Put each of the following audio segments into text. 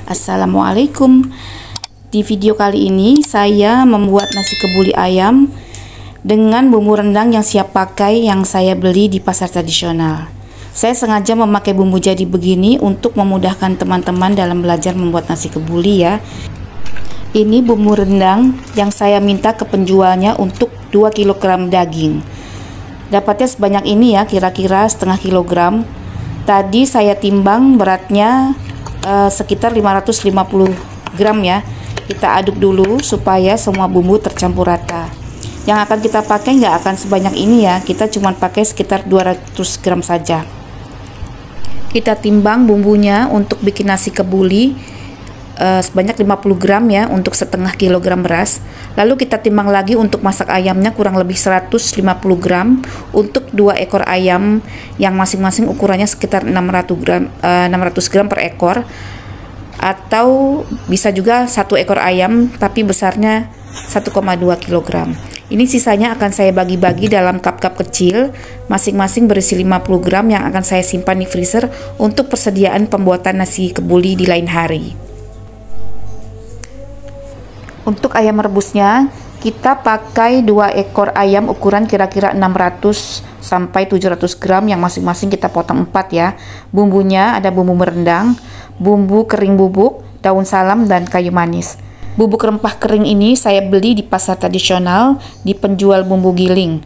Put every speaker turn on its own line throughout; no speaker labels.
Assalamualaikum. Di video kali ini saya membuat nasi kebuli ayam dengan bumbu rendang yang siap pakai yang saya beli di pasar tradisional. Saya sengaja memakai bumbu jadi begini untuk memudahkan teman-teman dalam belajar membuat nasi kebuli ya. Ini bumbu rendang yang saya minta ke penjualnya untuk 2 kg daging. Dapatnya sebanyak ini ya, kira-kira setengah kilogram. Tadi saya timbang beratnya sekitar 550 gram ya. Kita aduk dulu supaya semua bumbu tercampur rata. Yang akan kita pakai nggak akan sebanyak ini ya, kita cuma pakai sekitar 200 gram saja. Kita timbang bumbunya untuk bikin nasi kebuli sebanyak 50 gram ya untuk setengah kilogram beras. Lalu kita timbang lagi untuk masak ayamnya kurang lebih 150 gram untuk 2 ekor ayam yang masing-masing ukurannya sekitar 600 gram per ekor, atau bisa juga 1 ekor ayam tapi besarnya 1,2 kg. Ini sisanya akan saya bagi-bagi dalam cup-cup kecil, masing-masing berisi 50 gram yang akan saya simpan di freezer untuk persediaan pembuatan nasi kebuli di lain hari. Untuk ayam rebusnya, kita pakai 2 ekor ayam ukuran kira-kira 600 sampai 700 gram yang masing-masing kita potong 4 ya. Bumbunya ada bumbu merendang, bumbu kering bubuk, daun salam, dan kayu manis. Bubuk rempah kering ini saya beli di pasar tradisional di penjual bumbu giling.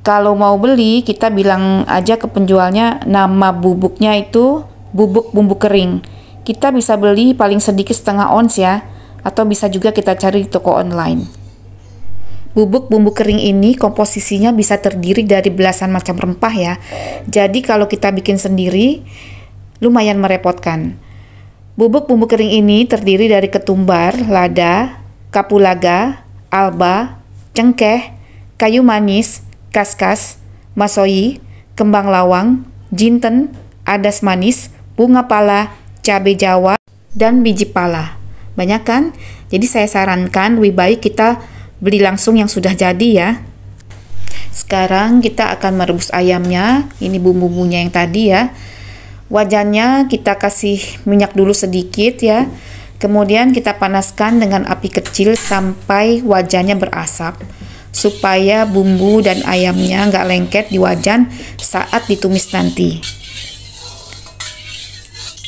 Kalau mau beli, kita bilang aja ke penjualnya nama bubuknya itu bubuk bumbu kering. Kita bisa beli paling sedikit setengah ons ya, atau bisa juga kita cari di toko online. Bubuk bumbu kering ini komposisinya bisa terdiri dari belasan macam rempah ya. Jadi kalau kita bikin sendiri lumayan merepotkan. Bubuk bumbu kering ini terdiri dari ketumbar, lada, kapulaga, alba, cengkeh, kayu manis, kaskas, masoyi, kembang lawang, jinten, adas manis, bunga pala, cabai jawa, dan biji pala. Banyak kan? Jadi saya sarankan lebih baik kita beli langsung yang sudah jadi ya. Sekarang kita akan merebus ayamnya. Ini bumbu-bumbunya yang tadi ya. Wajannya kita kasih minyak dulu sedikit ya. Kemudian kita panaskan dengan api kecil sampai wajannya berasap, supaya bumbu dan ayamnya nggak lengket di wajan saat ditumis nanti.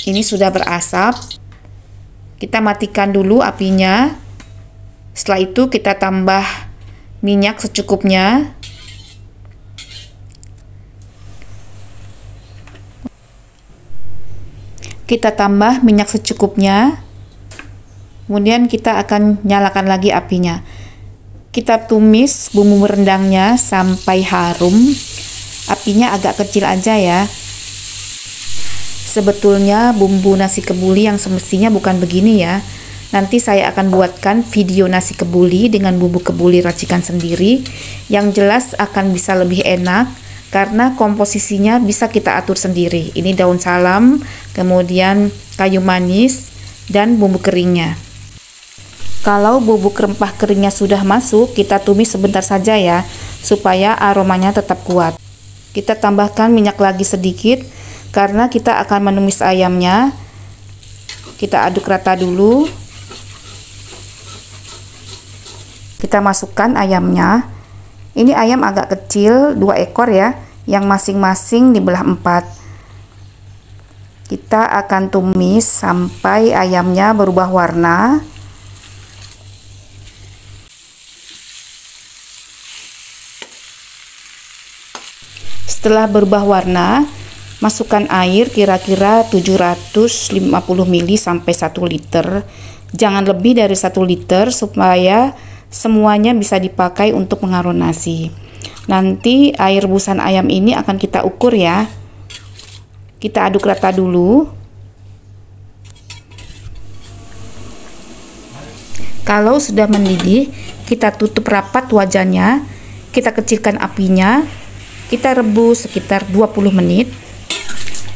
Ini sudah berasap. Kita matikan dulu apinya. Setelah itu kita tambah minyak secukupnya. Kita tambah minyak secukupnya. Kemudian kita akan nyalakan lagi apinya. Kita tumis bumbu rendangnya sampai harum. Apinya agak kecil aja ya. Sebetulnya bumbu nasi kebuli yang semestinya bukan begini ya. Nanti saya akan buatkan video nasi kebuli dengan bumbu kebuli racikan sendiri. Yang jelas akan bisa lebih enak karena komposisinya bisa kita atur sendiri. Ini daun salam, kemudian kayu manis, dan bumbu keringnya. Kalau bubuk rempah keringnya sudah masuk, kita tumis sebentar saja ya, supaya aromanya tetap kuat. Kita tambahkan minyak lagi sedikit, karena kita akan menumis ayamnya. Kita aduk rata dulu. Kita masukkan ayamnya. Ini ayam agak kecil, 2 ekor ya, yang masing-masing dibelah 4. Kita akan tumis sampai ayamnya berubah warna. Setelah berubah warna, masukkan air kira-kira 750 ml sampai 1 liter. Jangan lebih dari 1 liter supaya semuanya bisa dipakai untuk mengaruh nasi. Nanti air rebusan ayam ini akan kita ukur ya. Kita aduk rata dulu. Kalau sudah mendidih, kita tutup rapat wajannya. Kita kecilkan apinya. Kita rebus sekitar 20 menit.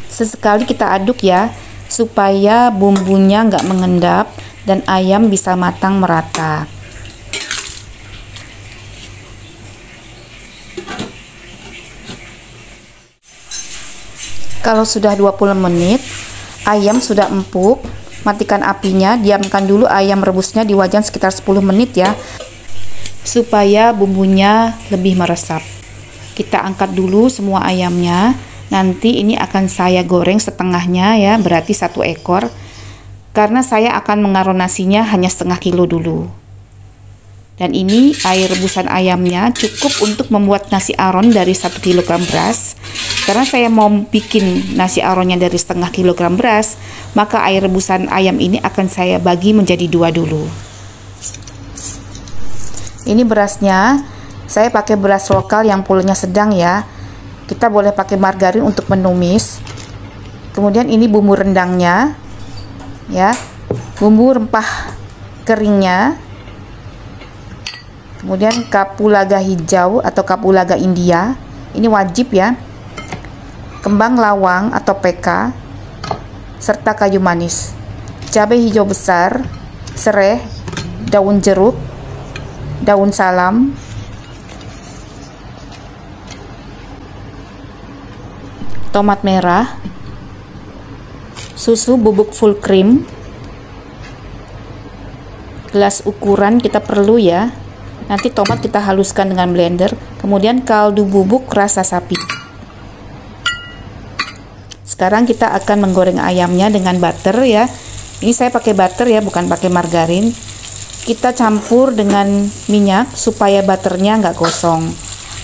Sesekali kita aduk ya, supaya bumbunya nggak mengendap dan ayam bisa matang merata. Kalau sudah 20 menit, ayam sudah empuk, matikan apinya, diamkan dulu ayam rebusnya di wajan sekitar 10 menit ya, supaya bumbunya lebih meresap. Kita angkat dulu semua ayamnya. Nanti ini akan saya goreng setengahnya ya, berarti 1 ekor. Karena saya akan mengaronasinya hanya setengah kilo dulu. Dan ini air rebusan ayamnya cukup untuk membuat nasi aron dari 1 kg beras. Karena saya mau bikin nasi aronnya dari setengah kilogram beras, maka air rebusan ayam ini akan saya bagi menjadi 2 dulu. Ini berasnya, saya pakai beras lokal yang pulnya sedang ya. Kita boleh pakai margarin untuk menumis. Kemudian ini bumbu rendangnya ya, bumbu rempah keringnya. Kemudian kapulaga hijau atau kapulaga India, ini wajib ya. Kembang lawang atau PK, serta kayu manis. Cabai hijau besar, sereh, daun jeruk, daun salam, tomat merah, susu bubuk full cream, gelas ukuran kita perlu ya. Nanti tomat kita haluskan dengan blender. Kemudian kaldu bubuk rasa sapi. Sekarang kita akan menggoreng ayamnya dengan butter ya. Ini saya pakai butter ya, bukan pakai margarin. Kita campur dengan minyak supaya butternya nggak gosong.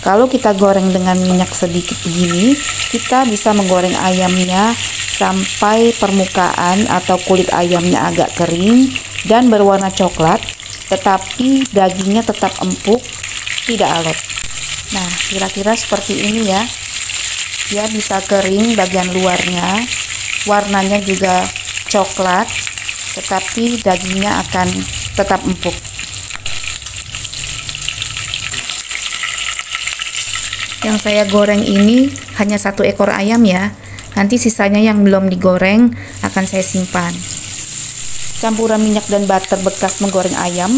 Kalau kita goreng dengan minyak sedikit begini, kita bisa menggoreng ayamnya sampai permukaan atau kulit ayamnya agak kering dan berwarna coklat, tetapi dagingnya tetap empuk, tidak alot. Nah, kira-kira seperti ini ya. Dia bisa kering bagian luarnya, warnanya juga coklat, tetapi dagingnya akan tetap empuk. Yang saya goreng ini hanya 1 ekor ayam ya. Nanti sisanya yang belum digoreng akan saya simpan. Campuran minyak dan butter bekas menggoreng ayam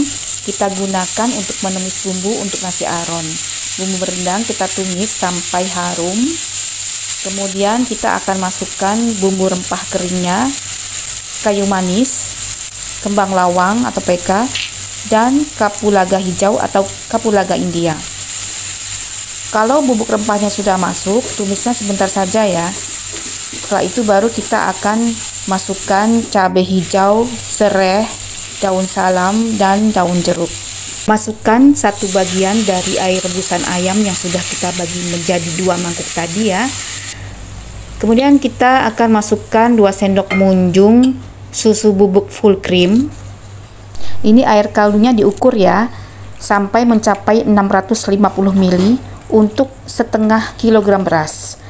kita gunakan untuk menumis bumbu untuk nasi aron. Bumbu rendang kita tumis sampai harum. Kemudian kita akan masukkan bumbu rempah keringnya, kayu manis, kembang lawang atau PK, dan kapulaga hijau atau kapulaga India. Kalau bubuk rempahnya sudah masuk, tumisnya sebentar saja ya. Setelah itu baru kita akan masukkan cabai hijau, sereh, daun salam, dan daun jeruk. Masukkan 1 bagian dari air rebusan ayam yang sudah kita bagi menjadi 2 mangkuk tadi ya. Kemudian kita akan masukkan 2 sendok munjung susu bubuk full cream. Ini air kaldunya diukur ya, sampai mencapai 650 ml untuk setengah kilogram beras.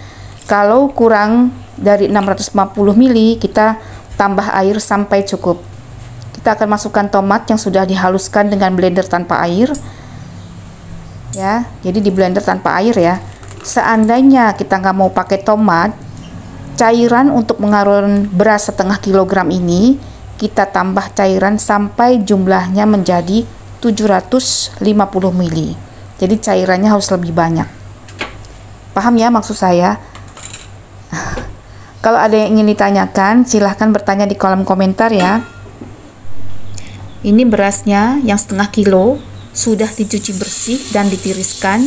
Kalau kurang dari 650 ml, kita tambah air sampai cukup. Kita akan masukkan tomat yang sudah dihaluskan dengan blender tanpa air. Ya, jadi di blender tanpa air ya. Seandainya kita nggak mau pakai tomat, cairan untuk mengaron beras setengah kilogram ini kita tambah cairan sampai jumlahnya menjadi 750 ml. Jadi cairannya harus lebih banyak. Paham ya maksud saya? Kalau ada yang ingin ditanyakan, silahkan bertanya di kolom komentar ya. Ini berasnya yang setengah kilo sudah dicuci bersih dan ditiriskan.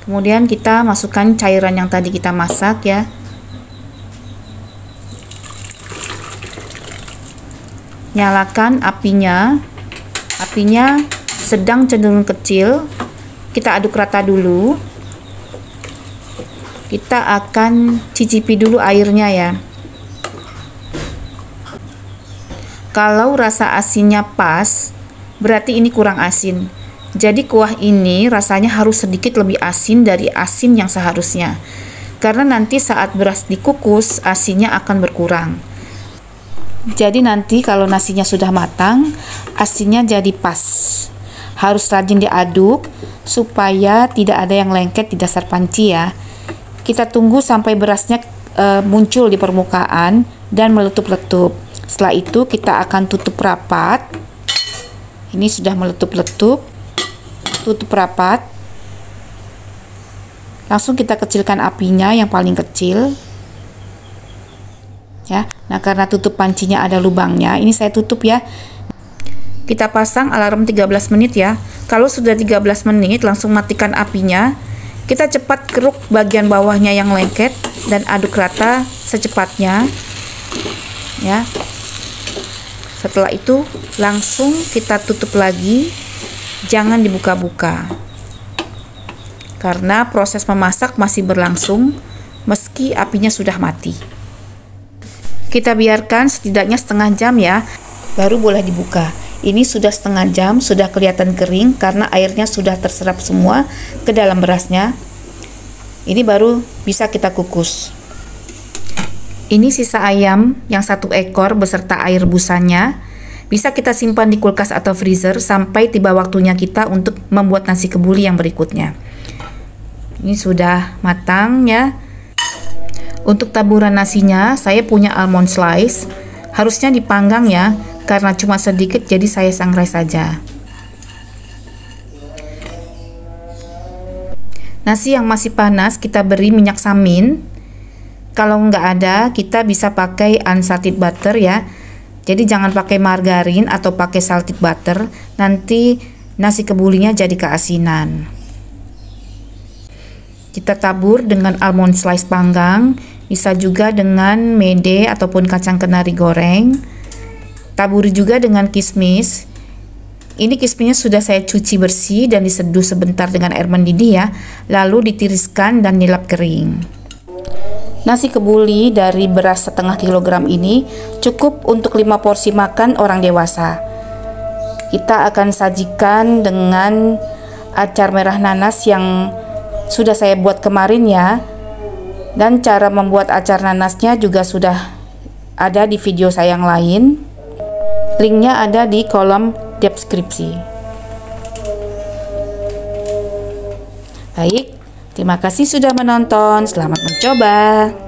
Kemudian kita masukkan cairan yang tadi kita masak ya. Nyalakan apinya sedang cenderung kecil. Kita aduk rata dulu. Kita akan cicipi dulu airnya ya. Kalau rasa asinnya pas, berarti ini kurang asin. Jadi kuah ini rasanya harus sedikit lebih asin dari asin yang seharusnya. Karena nanti saat beras dikukus, asinnya akan berkurang. Jadi nanti kalau nasinya sudah matang, asinnya jadi pas. Harus rajin diaduk supaya tidak ada yang lengket di dasar panci ya. Kita tunggu sampai berasnya muncul di permukaan dan meletup-letup. Setelah itu kita akan tutup rapat. Ini sudah meletup-letup. Tutup rapat. Langsung kita kecilkan apinya yang paling kecil. ya. Nah, karena tutup pancinya ada lubangnya, ini saya tutup ya. Kita pasang alarm 13 menit ya. Kalau sudah 13 menit, langsung matikan apinya. Kita cepat keruk bagian bawahnya yang lengket dan aduk rata secepatnya ya. Setelah itu langsung kita tutup lagi, jangan dibuka-buka karena proses memasak masih berlangsung meski apinya sudah mati. Kita biarkan setidaknya setengah jam ya, baru boleh dibuka. Ini sudah setengah jam, sudah kelihatan kering karena airnya sudah terserap semua ke dalam berasnya. Ini baru bisa kita kukus. Ini sisa ayam yang 1 ekor beserta air busanya. Bisa kita simpan di kulkas atau freezer sampai tiba waktunya kita untuk membuat nasi kebuli yang berikutnya. Ini sudah matang ya. Untuk taburan nasinya, saya punya almond slice. Harusnya dipanggang ya, karena cuma sedikit jadi saya sangrai saja. Nasi yang masih panas kita beri minyak samin. Kalau nggak ada, kita bisa pakai unsalted butter ya. Jadi jangan pakai margarin atau pakai salted butter, nanti nasi kebulinya jadi keasinan. Kita tabur dengan almond slice panggang, bisa juga dengan mede ataupun kacang kenari goreng. Taburi juga dengan kismis. Ini kismisnya sudah saya cuci bersih dan diseduh sebentar dengan air mendidih ya, lalu ditiriskan dan dilap kering. Nasi kebuli dari beras setengah kilogram ini cukup untuk 5 porsi makan orang dewasa. Kita akan sajikan dengan acar merah nanas yang sudah saya buat kemarin ya. Dan cara membuat acar nanasnya juga sudah ada di video saya yang lain. Linknya ada di kolom deskripsi. Baik, terima kasih sudah menonton. Selamat mencoba.